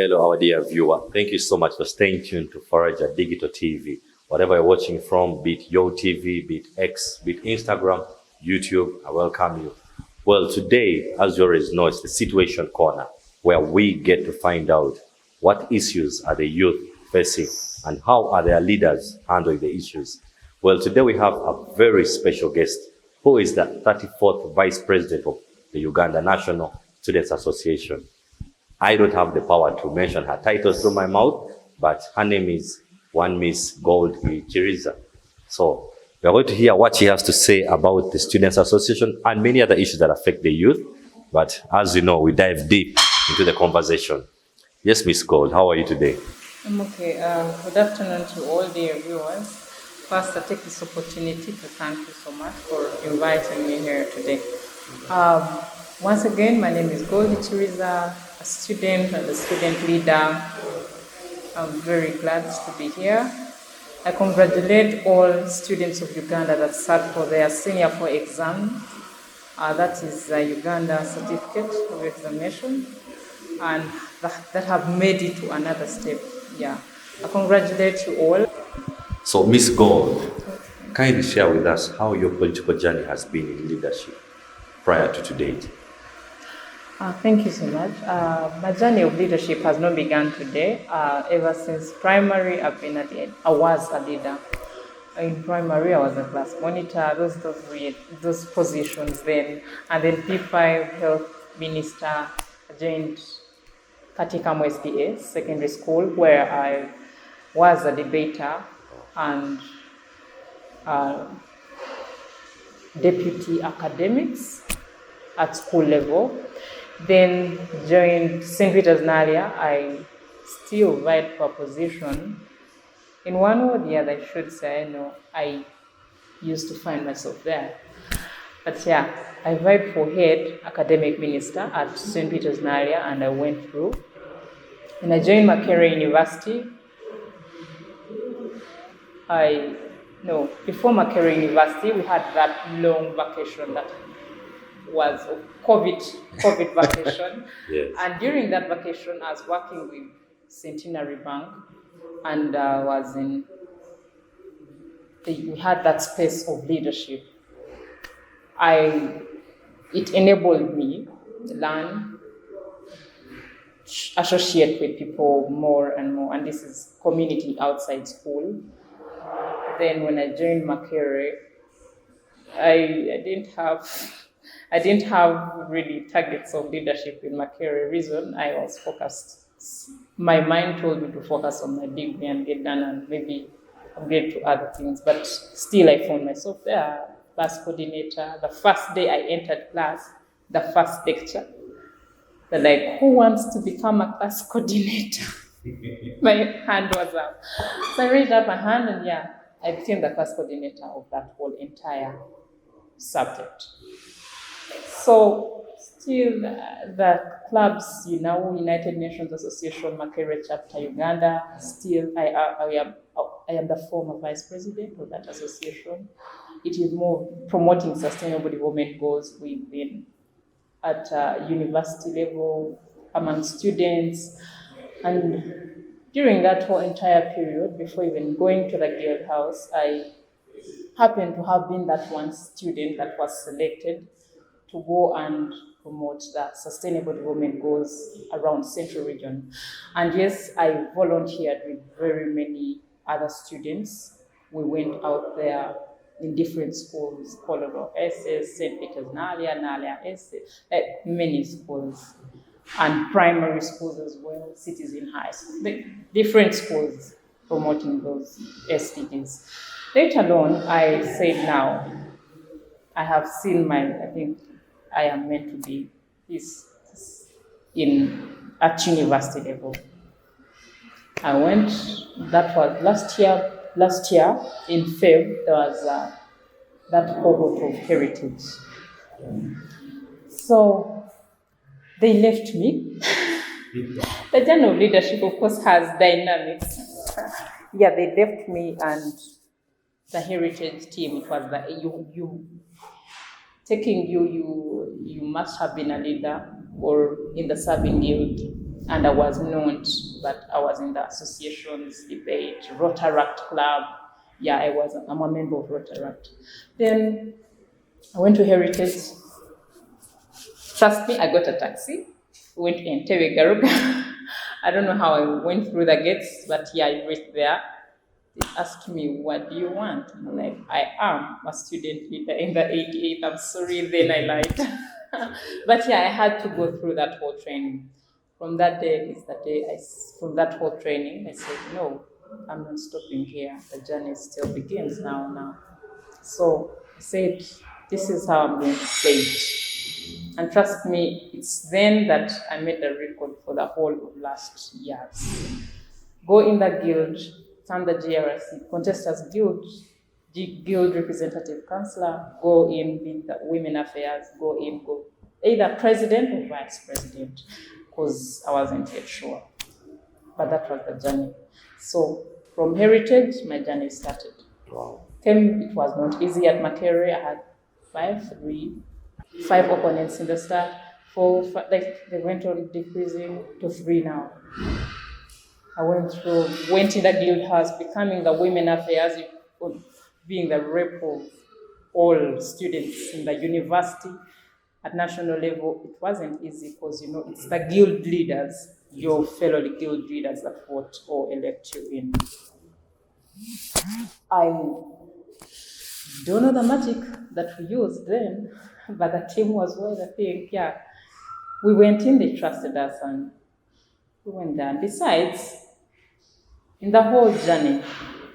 Hello, our dear viewer. Thank you so much for staying tuned to Faraja Digital TV. Whatever you're watching from, be it Yo TV, be it X, be it Instagram, YouTube, I welcome you. Well, today, as you always know, it's the Situation Corner, where we get to find out what issues are the youth facing and how are their leaders handling the issues. Well, today we have a very special guest who is the 34th Vice President of the Uganda National Students Association. I don't have the power to mention her titles through my mouth, but her name is one Miss Gold Chiriza. So we are going to hear what she has to say about the Students Association and many other issues that affect the youth. But as you know, we dive deep into the conversation. Yes, Miss Gold, how are you today? I'm okay. Good afternoon to all the viewers. First, I take this opportunity to thank you so much for inviting me here today. Once again, my name is Gold Chiriza, a student and a student leader. I'm very glad to be here. I congratulate all students of Uganda that sat for their Senior 4 exam. That is Uganda Certificate of Examination, and that have made it to another step. Yeah, I congratulate you all. So, Miss Gold, kindly share with us how your political journey has been in leadership prior to today. Thank you so much. My journey of leadership has not begun today. Ever since primary, I was a leader. In primary, I was a class monitor. Those positions then, and then P5 health minister. I joined Katikam SDA secondary school, where I was a debater and deputy academics at school level. Then joined St. Peter's Nalia. I still vied for a position. In one or the other, I should say, I used to find myself there. But yeah, I vied for head academic minister at St. Peter's Nalia, and I went through. And I joined Makerere University. Before Makerere University, we had that long vacation that was COVID vacation. Yes. And during that vacation, I was working with Centenary Bank, and we had that space of leadership. It enabled me to learn, associate with people more and more, and this is community outside school. Then when I joined Makerere, I didn't have really targets of leadership in Makerere. Reason I was focused. My mind told me to focus on my degree and get done and maybe upgrade to other things. But still, I found myself there, class coordinator. The first day I entered class, the first lecture, they're like, "Who wants to become a class coordinator?" My hand was up. So I raised up my hand, and yeah, I became the class coordinator of that whole entire subject. So still the clubs, United Nations Association, Makerere Chapter Uganda, still I am the former vice president of that association. It is more promoting sustainable development goals within at university level, among students. And during that whole entire period, before even going to the Guild House, I happened to have been that one student that was selected to go and promote the sustainable development goals around Central Region. And yes, I volunteered with very many other students. We went out there in different schools, Colorado SS, St. Peter's Nalia SS, many schools, and primary schools as well, Citizen High School, different schools promoting those SDGs. Later on, I said now, I have seen I think I am meant to be at university level. I went, that was last year in Feb, there was that cohort of heritage. So they left me. The journey of leadership, of course, has dynamics. Yeah, they left me, and the heritage team, it was you must have been a leader or in the serving guild and I was known, but I was in the associations, debate, Rotaract Club. Yeah, I'm a member of Rotaract. Then I went to Heritage. Trust me, I got a taxi, went to Entebbe Garuga. I don't know how I went through the gates, but yeah, I reached there. They asked me, what do you want? I'm like, I am a student leader in the 88th. I'm sorry, then I lied. But yeah, I had to go through that whole training. From that day is the day from that whole training, I said, no, I'm not stopping here. The journey still begins now. So I said, this is how I'm going to play it. And trust me, it's then that I made the record for the whole of last years. Go in the guild, turn the GRC, contest as guild representative councillor, go in, be the women affairs, go either president or vice president, because I wasn't yet sure. But that was the journey. So from Heritage, my journey started. Wow. It was not easy at Makerere. I had 5 opponents in the start, 4, 5, like they went on decreasing to 3 now. I went in the guild house, becoming the women affairs, being the rep of all students in the university at national level. It wasn't easy because, it's the guild leaders, your fellow guild leaders that vote or elect you in. I don't know the magic that we used then, but the team was well, I think, yeah. We went in, they trusted us, and we went there. And besides, in the whole journey,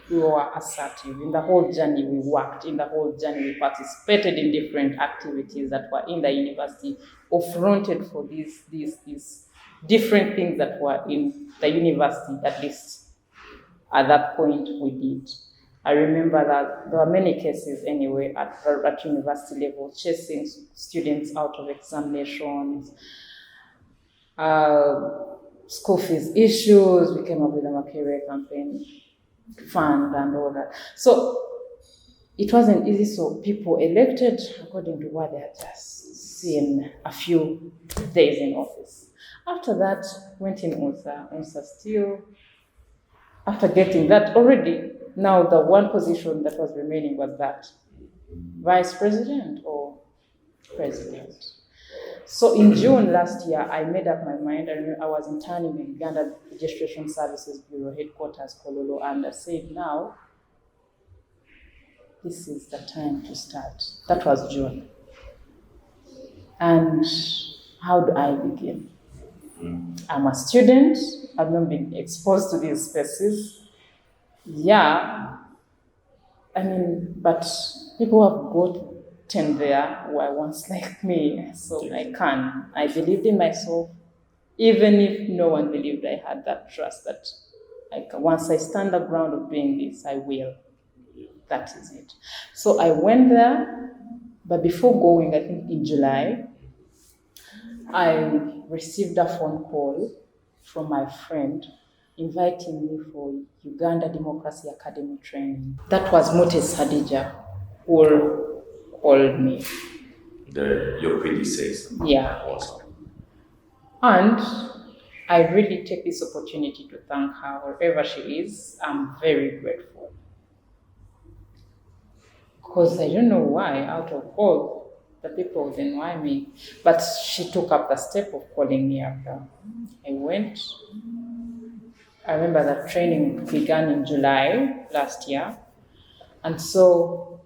we were assertive. In the whole journey, we worked. In the whole journey, we participated in different activities that were in the university or fronted for these different things that were in the university, at least at that point we did. I remember that there were many cases anyway at university level, chasing students out of examinations, school fees issues. We came up with a Makerere campaign fund and all that. So it wasn't easy. So people elected according to what they had just seen a few days in office. After that, went in UNSA still. After getting that already, now the one position that was remaining was that vice president or president. So in June last year, I made up my mind. I remember I was interning in Uganda Registration Services Bureau headquarters, Kololo, and I said, now, this is the time to start. That was June. And how do I begin? I'm a student. I've not been exposed to these spaces. Yeah, but people have gotten there who are once like me, so I believed in myself, even if no one believed. I had that trust that once I stand the ground of doing this, I will. That is it. So I went there, but before going, I think in July, I received a phone call from my friend inviting me for Uganda Democracy Academy training. That was Moses Hadija who called me. Your predecessor. Yeah. Awesome. And I really take this opportunity to thank her wherever she is. I'm very grateful. Because I don't know why, out of all the people of NYME, but she took up the step of calling me after. I went. I remember that training began in July last year. And so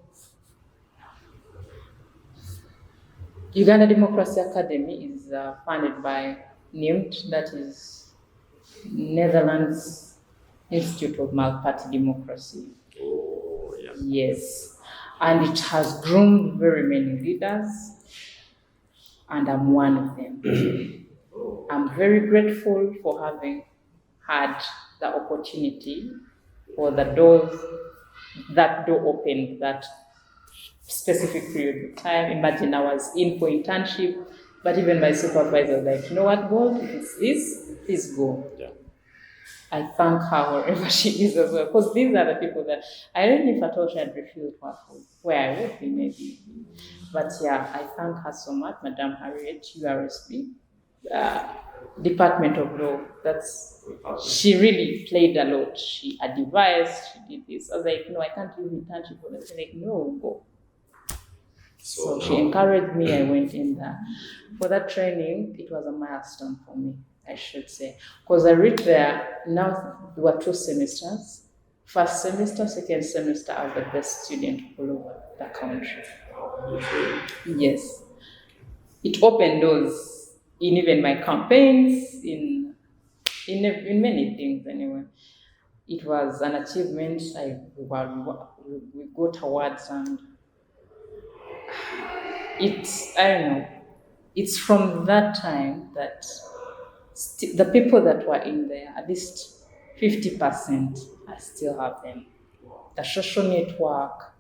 Uganda Democracy Academy is funded by NIMT, that is Netherlands Institute of Multi-Party Democracy. Oh, yeah. Yes. And it has groomed very many leaders, and I'm one of them. I'm very grateful for having had the opportunity for that door opened that specific period of time. Imagine I was in for internship, but even my supervisor was like, you know what, Gold, if it's this, please go. Yeah. I thank her wherever she is as well, because these are the people that I don't know if at all she had refused her food, where I would be maybe. But yeah, I thank her so much, Madam Harriet, URSP. uh, Department of Law. She really played a lot. She advised, she did this. I was like, no, I can't do internship. I was like, no, go. So she encouraged me. I went in there. For that training, it was a milestone for me, I should say. Because I read there, now there were 2 semesters. First semester, second semester, I was the best student all over the country. Yes. It opened doors in even my campaigns, in many things anyway. It was an achievement. We got awards, and I don't know, it's from that time that the people that were in there, at least 50%, I still have them. The social network,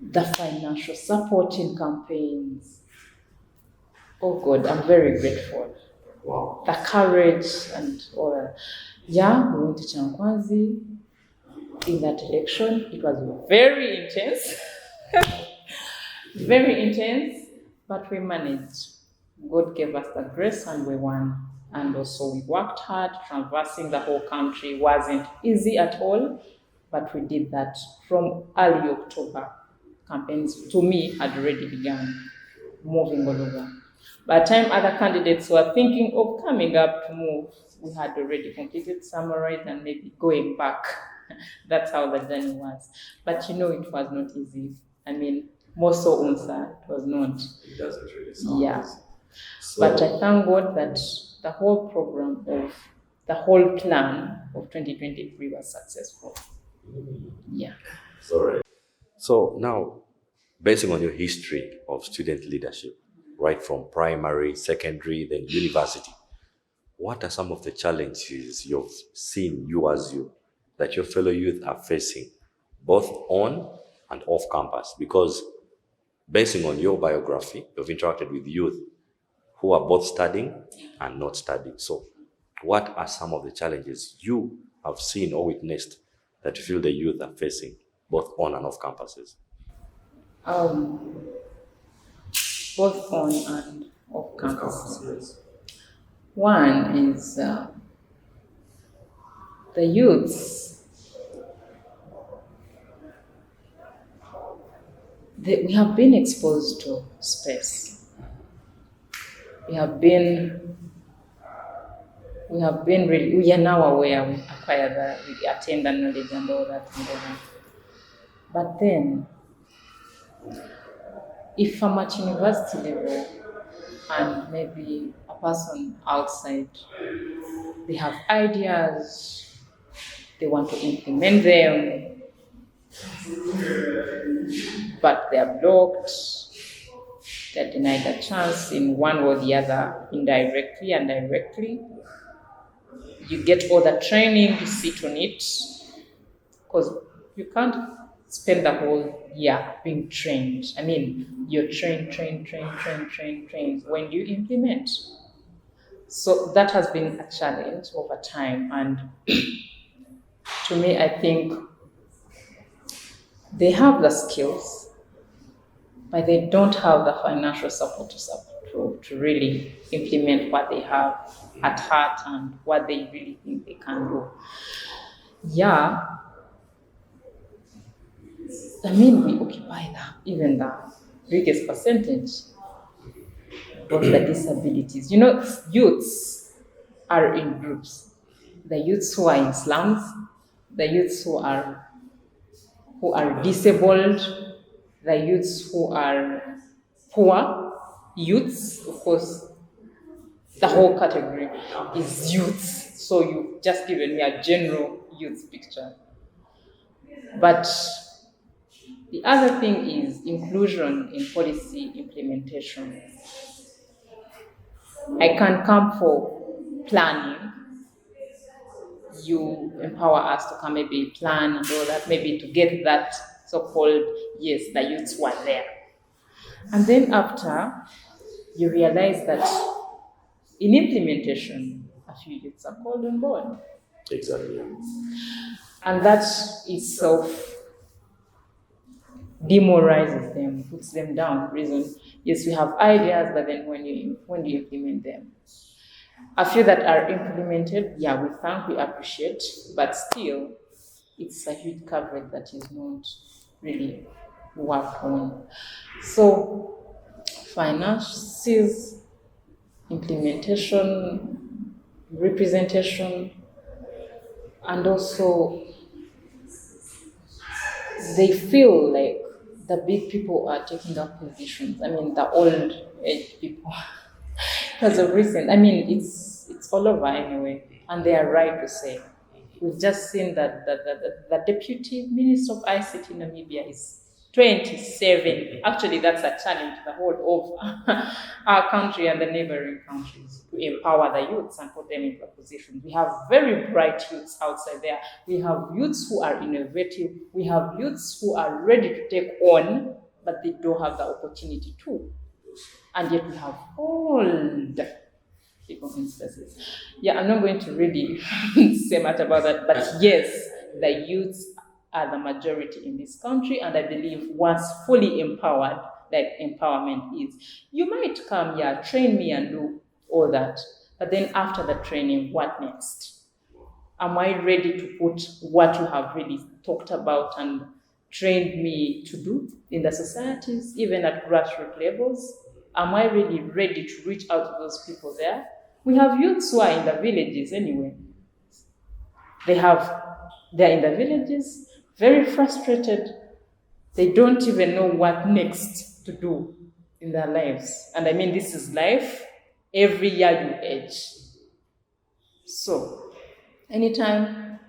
the financial support in campaigns. Oh God, I'm very grateful. Wow. The courage and all that. Yeah, we went to Chankwanzi in that election. It was very intense. Very intense, but we managed. God gave us the grace and we won. And also we worked hard. Traversing the whole country wasn't easy at all, but we did that from early October. Campaigns, to me, had already begun, moving all over. By the time other candidates were thinking of coming up to move, we had already completed, summarized, and maybe going back. That's how the journey was. But it was not easy. I mean, more so unsa, it was not. It doesn't really sound Yeah. easy. So, But I thank God that the whole program the whole plan of 2023 was successful. Yeah. sorry. So now, basing on your history of student leadership, right from primary, secondary, then university, what are some of the challenges you've seen, that your fellow youth are facing, both on and off campus? Because basing on your biography, you've interacted with youth who are both studying and not studying. So, what are some of the challenges you have seen or witnessed that you feel the youth are facing, both on and off campuses? Both on and off campus. One is the youths. We have been exposed to space. We are now aware, we attain the knowledge and all that. But then, if I'm at university level and maybe a person outside, they have ideas, they want to implement them, but they are blocked, they're denied a chance in one or the other, indirectly and directly. You get all the training, you sit on it, because you can't spend the whole year being trained. I mean, you're trained when you implement. So that has been a challenge over time. And to me, I think they have the skills, but they don't have the financial support to really implement what they have at heart and what they really think they can do. Yeah, I mean, we occupy even the biggest percentage of the disabilities. Youths are in groups. The youths who are in slums, the youths who are disabled, the youths who are poor youths. Of course, the whole category is youths. So you've just given me a general youth picture. But the other thing is inclusion in policy implementation. I can come for planning. You empower us to come maybe plan and all that, maybe to get that so-called, yes, the youths were there. And then after, you realize that in implementation, a few youths are called on board. Exactly. And that itself demoralizes them, puts them down. Reason, yes, we have ideas, but then when you implement them, a few that are implemented, yeah, we thank, we appreciate, but still, it's a huge coverage that is not really worked on. So, finances, implementation, representation, and also they feel like the big people are taking up positions. I mean, the old age people. Because of recent, I mean, it's all over anyway, and they are right to say. We've just seen that the deputy minister of ICT in Namibia is 27. Actually, that's a challenge to the whole of our country and the neighboring countries to empower the youths and put them into a position. We have very bright youths outside there. We have youths who are innovative. We have youths who are ready to take on, but they don't have the opportunity to. And yet we have old people in spaces. Yeah, I'm not going to really say much about that, but yes, the youths are the majority in this country, and I believe once fully empowered, like empowerment is, you might come here, train me and do all that, but then after the training, what next? Am I ready to put what you have really talked about and trained me to do in the societies, even at grassroots levels? Am I really ready to reach out to those people there? We have youths who are in the villages anyway. They're in the villages, very frustrated. They don't even know what next to do in their lives. And I mean, this is life. Every year you age. So, anytime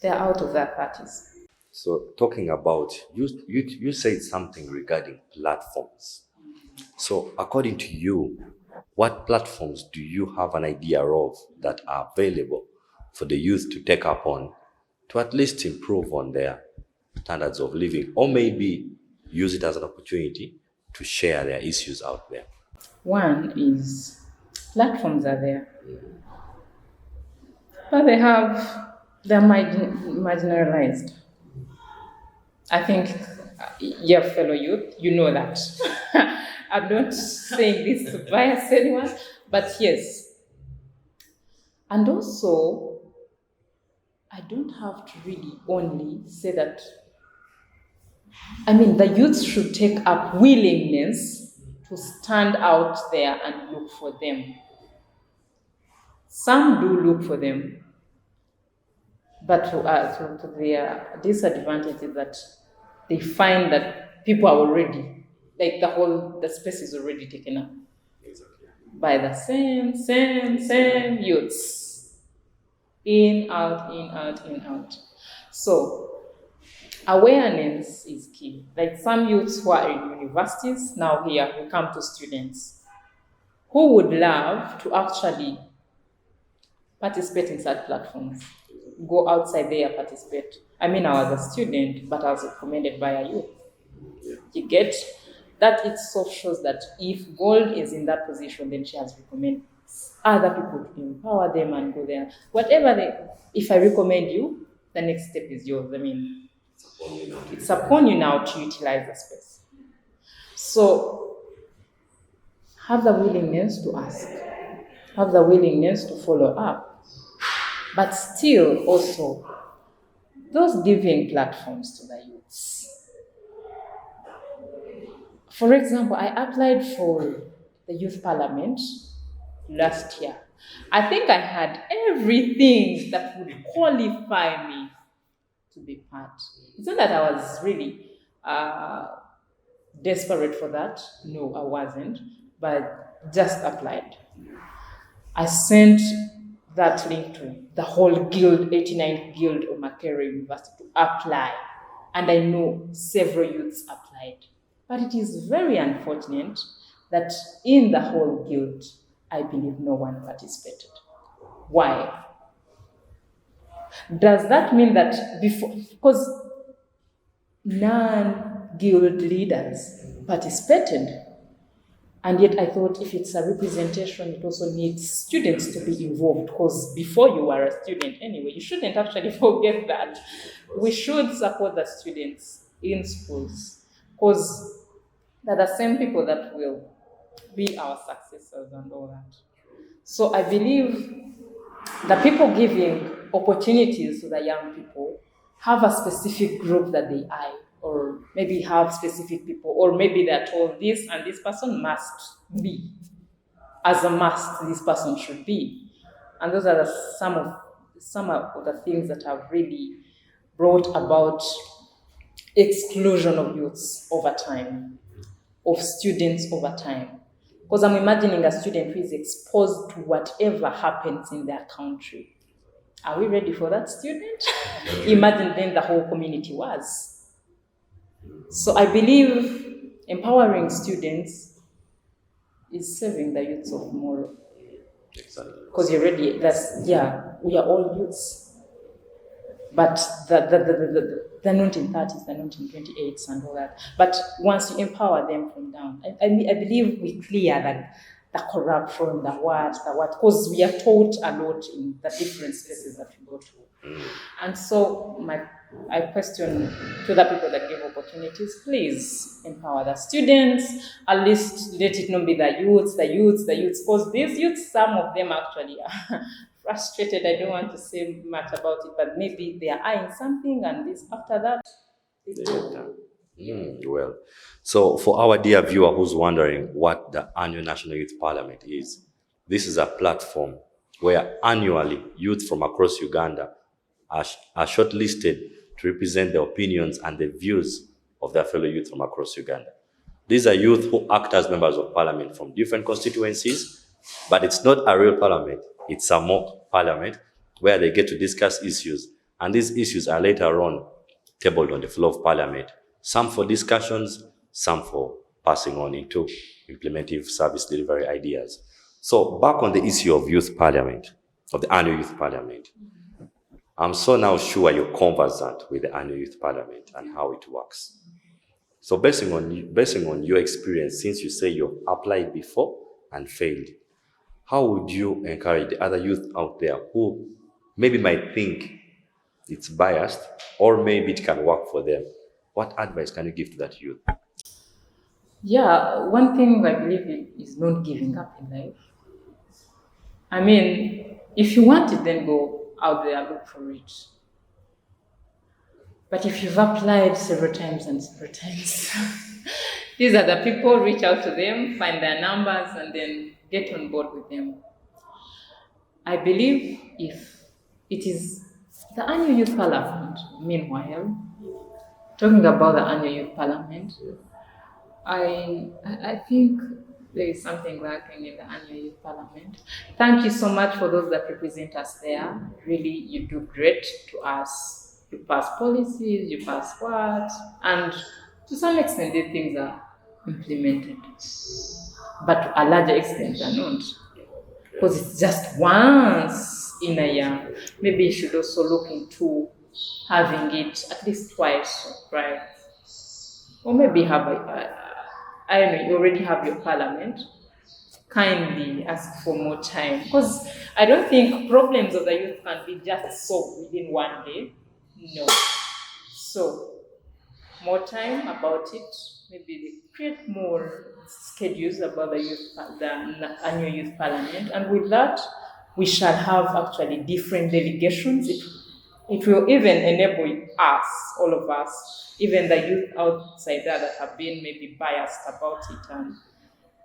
they're out of their parties. So talking about, you said something regarding platforms. So according to you, what platforms do you have an idea of that are available for the youth to take up on to at least improve on their standards of living, or maybe use it as an opportunity to share their issues out there? One is platforms are there, but they're marginalized. I think, your fellow youth, you know that. I'm not saying this to bias anyone, but yes. And also, I don't have to really only say that. I mean, the youth should take up willingness to stand out there and look for them. Some do look for them, but to their disadvantage is that they find that people are already, like the space is already taken up by the same youths. In, out, in, out, in, out. So, awareness is key. Like some youths who are in universities, now here we come to students who would love to actually participate in such platforms. Go outside there, participate. I mean, I was a student, but I was recommended by a youth. You get that? It so shows that if Gold is in that position, then she has recommended other people to empower them and go there. If I recommend you, the next step is yours. I mean, it's upon you now to utilize the space. So, have the willingness to ask, have the willingness to follow up, but still also those giving platforms to the youths. For example, I applied for the youth parliament last year. I think I had everything that would qualify me to be part. It's not that I was really desperate for that. No, I wasn't, but just applied. I sent that link to the whole guild, 89th Guild of Makerere University, to apply. And I know several youths applied. But it is very unfortunate that in the whole guild, I believe no one participated. Why? Does that mean that because non-guild leaders participated, and yet I thought if it's a representation, it also needs students to be involved, because before you are a student anyway, you shouldn't actually forget that. We should support the students in schools. because they're the same people that will be our successors and all that. So I believe the people giving opportunities to the young people have a specific group that they eye, or maybe have specific people, or maybe they're told this and this person must be. As a must, this person should be. And those are some of the things that have really brought about exclusion of youths over time, of students over time. Because I'm imagining a student who is exposed to whatever happens in their country. Are we ready for that student? Imagine then the whole community was. So I believe empowering students is saving the youths of tomorrow. Exactly. Because we are all youths. But the 1930s, the 1928s, and all that. But once you empower them from down, I believe we clear the corruption, the what, because we are taught a lot in the different spaces that we go to. And so I question to the people that give opportunities, please empower the students, at least let it not be the youths, because these youths, some of them actually are frustrated. I don't want to say much about it, but maybe they are eyeing something, and this after that, Well, so for our dear viewer who's wondering what the annual National Youth Parliament is, this is a platform where annually youth from across Uganda are shortlisted to represent the opinions and the views of their fellow youth from across Uganda. These are youth who act as members of parliament from different constituencies, but it's not a real parliament. It's a mock parliament where they get to discuss issues, and these issues are later on tabled on the floor of parliament, some for discussions, some for passing on into implementive service delivery ideas. So back on the issue of youth parliament, of the annual youth parliament, I'm so now sure you're conversant with the annual youth parliament and how it works. So basing on your experience, since you say you've applied before and failed, how would you encourage the other youth out there who maybe might think it's biased, or maybe it can work for them? What advice can you give to that youth? yeah, one thing I believe in is not giving up in life. I mean, if you want it, then go out there and look for it. But if you've applied several times and several times, these are the people, reach out to them, find their numbers, and then get on board with them. I believe if it is the annual youth parliament, meanwhile, talking about the annual youth parliament, I think there is something lacking in the annual youth parliament. Thank you so much for those that represent us there. Really, you do great to us. You pass policies, you pass what, and to some extent, these things are implemented, but to a larger extent, they're not, because it's just once in a year. Maybe you should also look into having it at least twice, right? Or maybe have I don't know, you already have your parliament. Kindly ask for more time, because I don't think problems of the youth can be just solved within one day. No. So, more time about it. Maybe they create more schedules about the annual youth parliament, and with that, we shall have actually different delegations. It will even enable us, all of us, even the youth outside there that have been maybe biased about it, and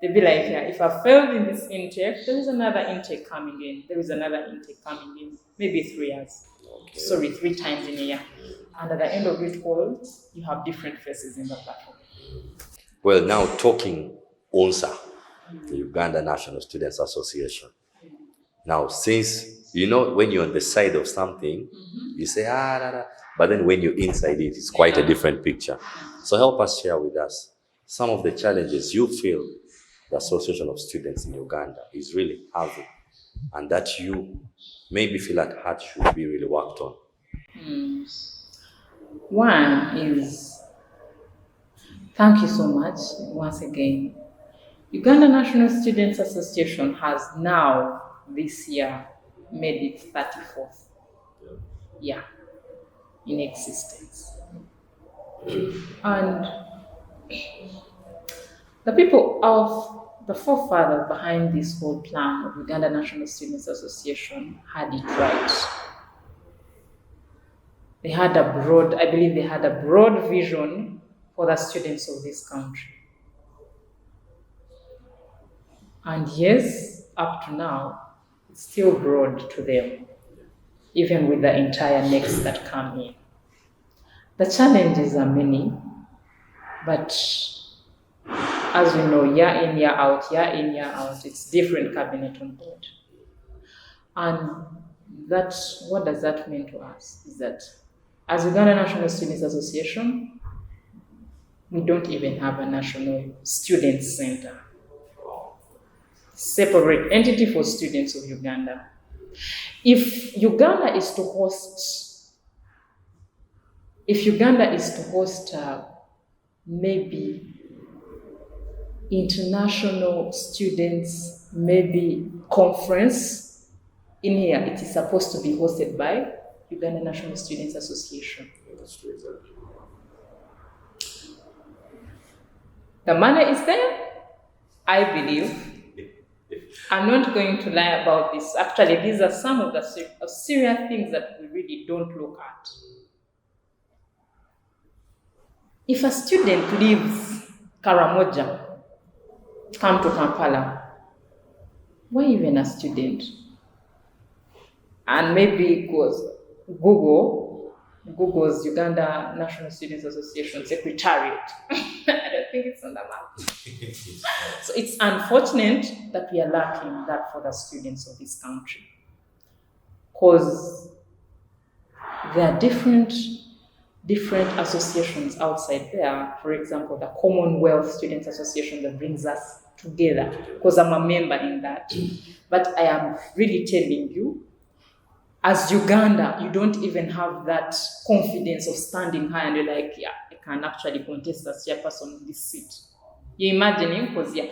they'll be like, yeah, if I failed in this intake, there is another intake coming in. There is another intake coming in. Maybe 3 years. Okay. Sorry, 3 times in a year. And at the end of it all, you have different faces in the platform. Well, now talking UNSA, the Uganda National Students Association. Now, since when you're on the side of something, you say, but then when you're inside it, it's quite a different picture. So help us share with us some of the challenges you feel the Association of Students in Uganda is really having, and that you maybe feel at heart should be really worked on. One is, thank you so much once again. Uganda National Students Association has now, this year, made its 34th year in existence. And The people of the forefathers behind this whole plan of Uganda National Students Association had it right. I believe they had a broad vision for the students of this country. And yes, up to now, it's still broad to them, even with the entire next that come in. The challenges are many, but as we know, year in, year out, it's different cabinet on board. And what does that mean to us? Is that as Uganda National Students Association, we don't even have a national students center. Separate entity for students of Uganda. If Uganda is to host maybe international students, maybe conference in here, it is supposed to be hosted by Uganda National Students Association. That's true, exactly. The money is there, I believe. I'm not going to lie about this. Actually, these are some of the serious things that we really don't look at. If a student leaves Karamoja, come to Kampala, why even a student? And maybe it was Google's Uganda National Students Association Secretariat. I don't think it's on the map. So it's unfortunate that we are lacking that for the students of this country. Because there are different associations outside there. For example, the Commonwealth Students Association that brings us together, because I'm a member in that. But I am really telling you, as Uganda, you don't even have that confidence of standing high and you're like, yeah, I can actually contest as chairperson in this seat. You're imagining, because yeah,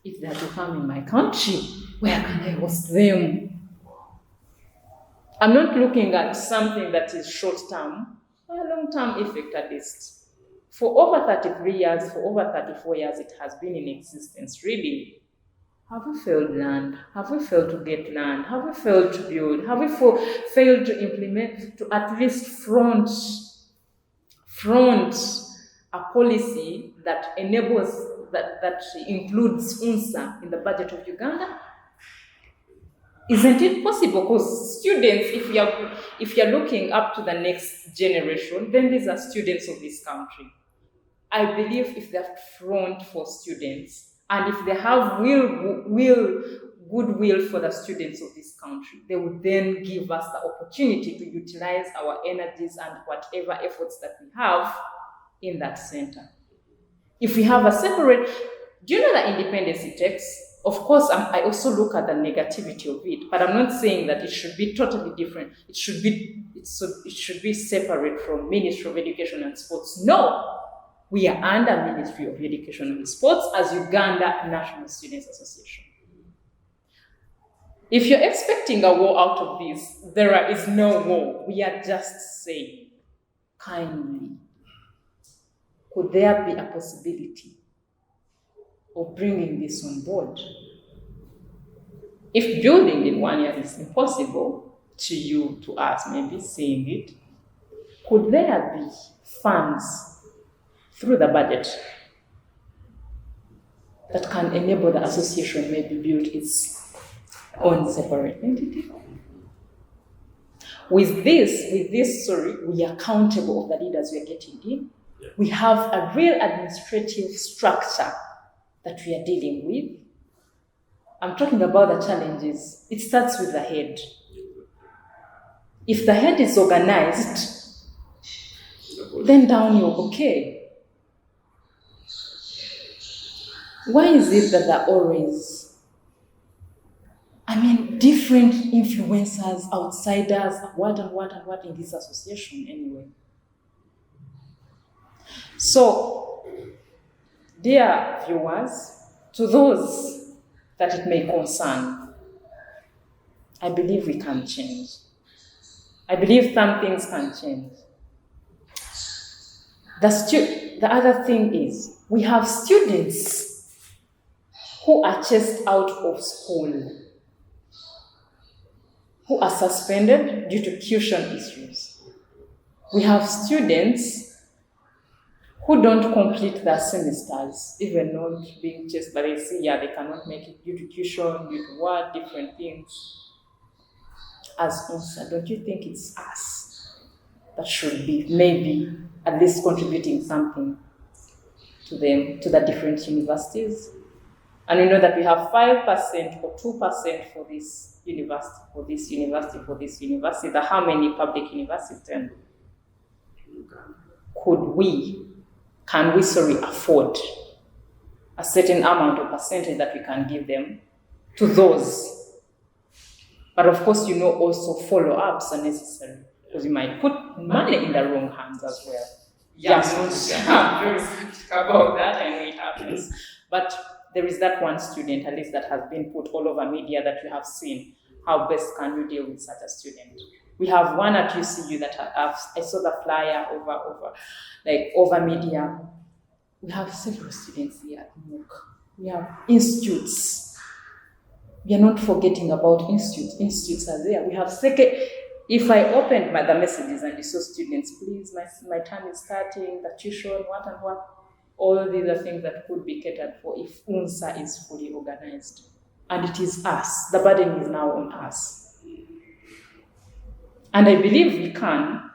if they are to come in my country, where can I host them? I'm not looking at something that is short-term, but a long-term effect at least. For over 33 years, for over 34 years, it has been in existence, really. Have we failed land? Have we failed to get land? Have we failed to build? Have we failed to implement, to at least front a policy that enables, that includes UNSA in the budget of Uganda? Isn't it possible? Because students, if you're looking up to the next generation, then these are students of this country. I believe if they're front for students, and if they have goodwill for the students of this country, they would then give us the opportunity to utilize our energies and whatever efforts that we have in that center. If we have a separate, do you know the independence it takes? Of course, I also look at the negativity of it, but I'm not saying that it should be totally different. It should be separate from Ministry of Education and Sports. No. We are under Ministry of Education and Sports as Uganda National Students Association. If you're expecting a war out of this, there is no war. We are just saying, kindly, could there be a possibility of bringing this on board? If building in 1 year is impossible to you, to us, maybe seeing it, could there be funds through the budget that can enable the association maybe build its own separate entity? With this, we are accountable of the leaders we are getting in. Yeah. We have a real administrative structure that we are dealing with. I'm talking about the challenges. It starts with the head. If the head is organized, then down you're okay. Why is it that there are always, different influencers, outsiders, what in this association anyway? So, dear viewers, to those that it may concern, I believe we can change. I believe some things can change. The other thing is, We have students who are chased out of school, who are suspended due to tuition issues. We have students who don't complete their semesters, even not being chased, but they see, they cannot make it due to tuition, due to what, different things. As UNSA, don't you think it's us that should be maybe at least contributing something to them, to the different universities? And we know that we have 5% or 2% for this university, for this university, for this university. The how many public universities then can we afford a certain amount of percentage that we can give them to those? But of course, also follow-ups are necessary because you might put money in the wrong hands as well. I'm very skeptical about that, and it happens. But there is that one student, at least, that has been put all over media that you have seen. How best can you deal with such a student? We have one at UCU that I saw the flyer over media. We have several students here at MOOC. We have institutes. We are not forgetting about institutes. Institutes are there. We have if I opened the messages and you saw students, please, my time is starting, the tuition, what and what, all these are things that could be catered for if UNSA is fully organized. And it is us. The burden is now on us. And I believe we can,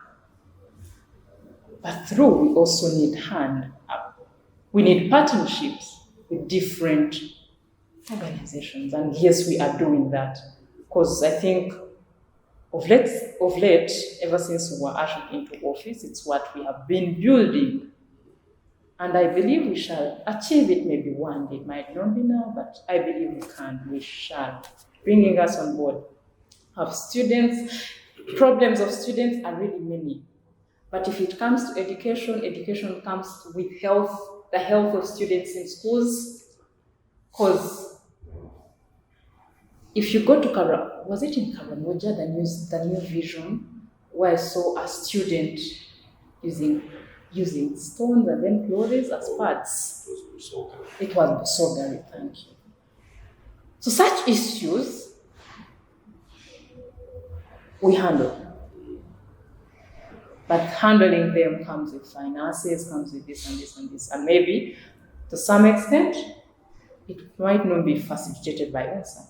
but we also need hand up. We need partnerships with different organizations, and yes, we are doing that. Because I think of late, ever since we were ushered into office, it's what we have been building. And I believe we shall achieve it maybe one day. It might not be now, but I believe we can. We shall. Bringing us on board. Have students, problems of students are really many. But if it comes to education comes with health, the health of students in schools. Because if you go to was it in Karamoja, the new vision, where I saw a student using stones and then clothes as pads. It was Busogari, thank you. So such issues we handle. But handling them comes with finances, comes with this and this and this. And maybe, to some extent, it might not be facilitated by UNSA.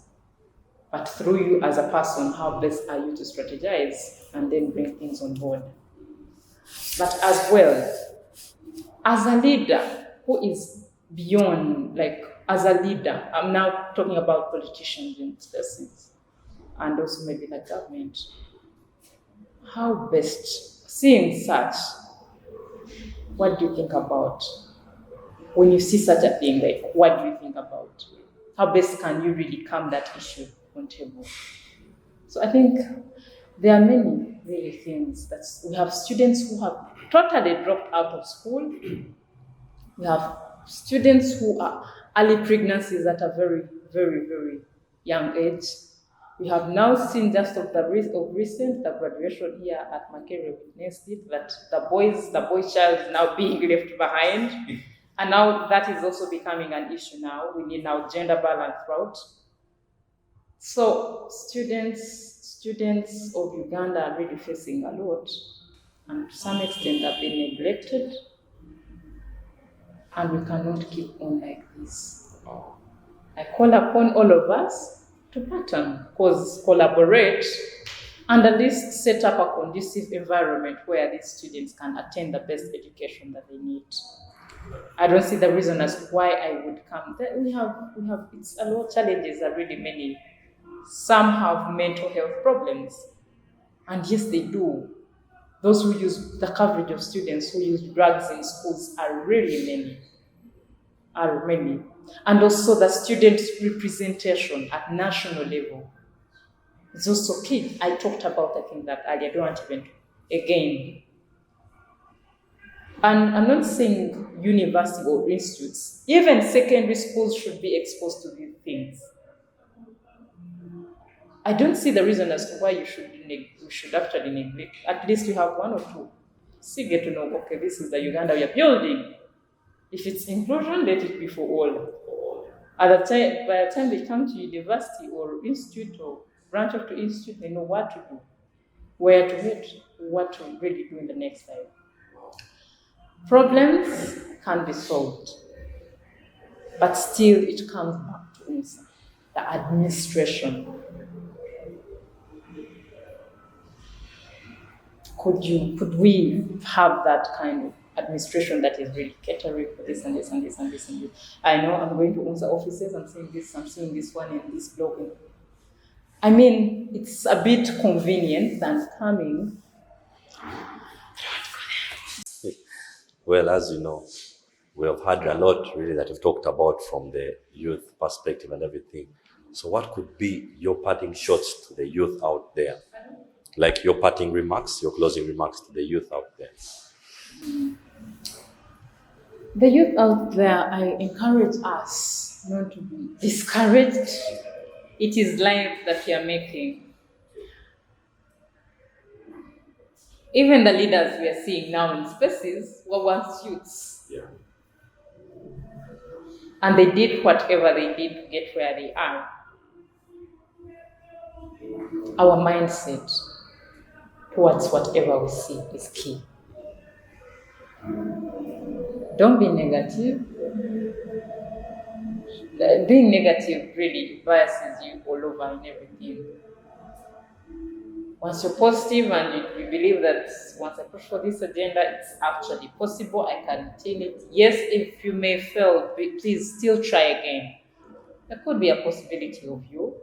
But through you as a person, how best are you to strategize and then bring things on board? But as well, as a leader who is beyond, as a leader, I'm now talking about politicians in spaces, and also maybe the government. How best, seeing such, what do you think about? When you see such a thing, what do you think about? How best can you really calm that issue on table? So I think there are many, really things that we have students who have totally dropped out of school. We have students who are early pregnancies at a very, very, very young age. We have now seen just of recent, the graduation here at Makerere witnessed it, that the boy child is now being left behind. And now that is also becoming an issue now. We need now gender balance throughout. So students of Uganda are really facing a lot, and to some extent have been neglected, and we cannot keep on like this. I call upon all of us to pattern, collaborate, and at least set up a conducive environment where these students can attain the best education that they need. I don't see the reason as to why I would come. We have it's a lot of challenges are really many. Some have mental health problems, and yes, they do. Those who use the coverage of students who use drugs in schools are really many. And also the student representation at national level is also key. I talked about, I think, that earlier. I don't want to even again. And I'm not saying university or institutes. Even secondary schools should be exposed to these things. I don't see the reason as to why we should actually neglect. At least you have one or two. See, get to know, okay, this is the Uganda we are building. If it's inclusion, let it be for all. By the time they come to university or institute or branch of the institute, they know what to do, where to head, what to really do in the next life. Problems can be solved, but still it comes back to us, the administration. Could we have that kind of administration that is really catering for this and this and this and this and this? I know I'm going to UNZA offices, I'm seeing this one in this blog. I mean, it's a bit convenient than coming. Well, as you know, we have had a lot really that we've talked about from the youth perspective and everything. So what could be your parting shots to the youth out there? Like your parting remarks, your closing remarks to the youth out there. The youth out there, I encourage us not to be discouraged. It is life that we are making. Even the leaders we are seeing now in spaces were once youths. Yeah. And they did whatever they did to get where they are. Our mindset towards whatever we see is key. Don't be negative. Being negative really biases you all over in everything. Once you're positive and you believe that once I push for this agenda, it's actually possible, I can attain it. Yes, if you may fail, please still try again. There could be a possibility of you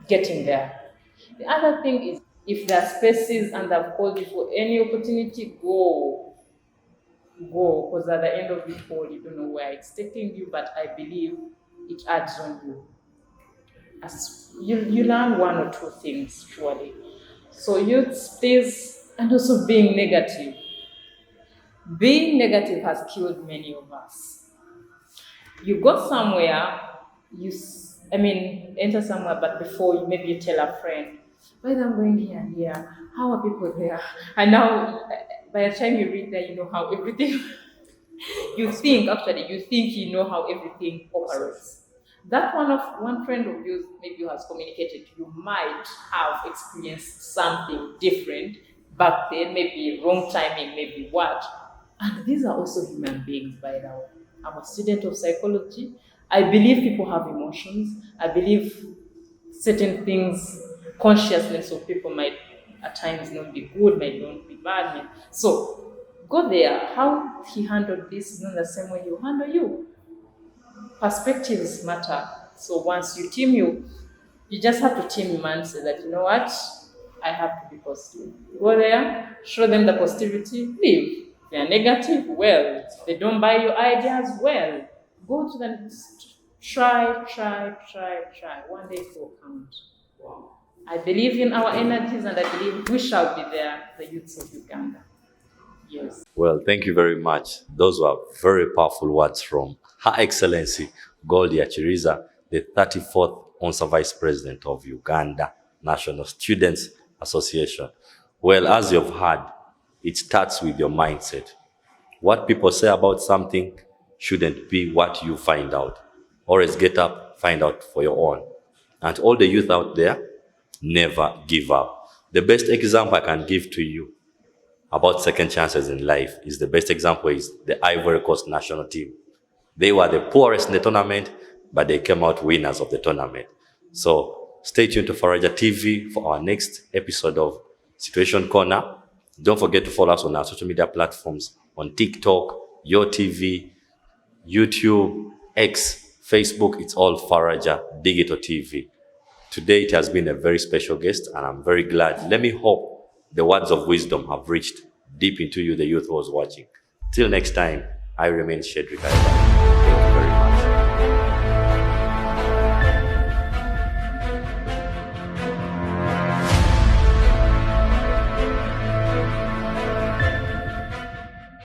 getting there. The other thing is, if there are spaces and they've called you for any opportunity, go. Because at the end of it all, you don't know where it's taking you, but I believe it adds on you. As you learn one or two things, surely. So youths, please, and also being negative. Being negative has killed many of us. You go somewhere, enter somewhere, but before maybe you tell a friend, by the way, I'm going here and here. How are people there? And now, by the time you read there, you know how everything, you think you know how everything operates. That one friend of yours maybe has communicated, you might have experienced something different back then, maybe wrong timing, maybe what. And these are also human beings, by the way. I'm a student of psychology. I believe people have emotions. I believe certain things, consciousness of people might at times not be good, might not be bad. So go there. How he handled this is not the same way he'll handle you. Perspectives matter. So once you team, you just have to team him and say that, you know what, I have to be positive. Go there, show them the positivity, leave. If they are negative, well. If they don't buy your ideas, well. Go to them, try. One day it will count. Wow. I believe in our energies and I believe we shall be there, the youths of Uganda. Yes. Well, thank you very much. Those were very powerful words from Her Excellency Goldie Achiriza, the 34th UNZA Vice President of Uganda National Students Association. Well, as you've heard, it starts with your mindset. What people say about something shouldn't be what you find out. Always get up, find out for your own. And all the youth out there, never give up. The best example I can give to you about second chances in life is the Ivory Coast national team. They were the poorest in the tournament, but they came out winners of the tournament. So stay tuned to Faraja TV for our next episode of Situation Corner. Don't forget to follow us on our social media platforms on TikTok, YoTV, YouTube, X, Facebook. It's all Faraja Digital TV. Today it has been a very special guest and I'm very glad. Let me hope the words of wisdom have reached deep into you, the youth who was watching. Till next time, I remain Shedrick. Thank you.